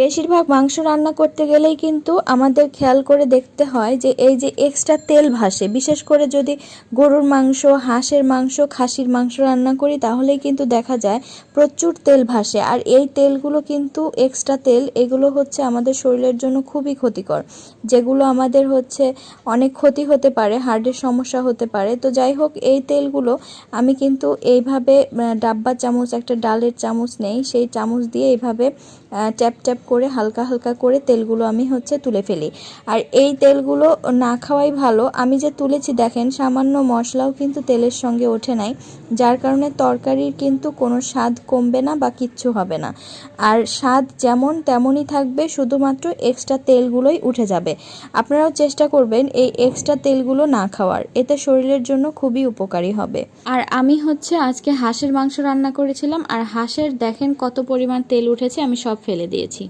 বেশিরভাগ মাংস রান্না করতে গেলেই কিন্তু আমাদের খেয়াল করে দেখতে হয় যে এই যে এক্সট্রা তেল ভাসে, বিশেষ করে যদি গরুর মাংস, হাঁসের মাংস, খাসির মাংস রান্না করি তাহলেই কিন্তু দেখা যায় প্রচুর তেল ভাসে। আর এই তেলগুলো কিন্তু এক্সট্রা তেল, এগুলো হচ্ছে আমাদের শরীরের জন্য খুবই ক্ষতিকর, যেগুলো আমাদের হচ্ছে অনেক ক্ষতি হতে পারে, হার্টের সমস্যা হতে পারে। তো যাই হোক, এই তেলগুলো আমি কিন্তু এইভাবে ডাব্বা চামচ, একটা ডালের চামচ নেই, সেই চামচ দিয়ে এইভাবে ট্যাপ ট্যাপ করে হালকা হালকা করে তেলগুলো আমি হচ্ছে তুলে ফেলি। আর এই তেলগুলো না খাওয়াই ভালো। আমি যে তুলেছি দেখেন, সামান্য মশলাও কিন্তু তেলের সঙ্গে ওঠে নাই, যার কারণে তরকারির কিন্তু কোনো স্বাদ কমবে না বা কিচ্ছু হবে না। আর স্বাদ যেমন তেমনই থাকবে, শুধুমাত্র এক্সট্রা তেলগুলোই উঠে যাবে। আপনারাও চেষ্টা করবেন এই এক্সট্রা তেলগুলো না খাওয়ার, এতে শরীরের জন্য খুবই উপকারী হবে। আর আমি হচ্ছে আজকে হাঁসের মাংস রান্না করেছিলাম, আর হাঁসের দেখেন কত পরিমাণ তেল উঠেছে, আমি সব ফেলে দিয়েছি।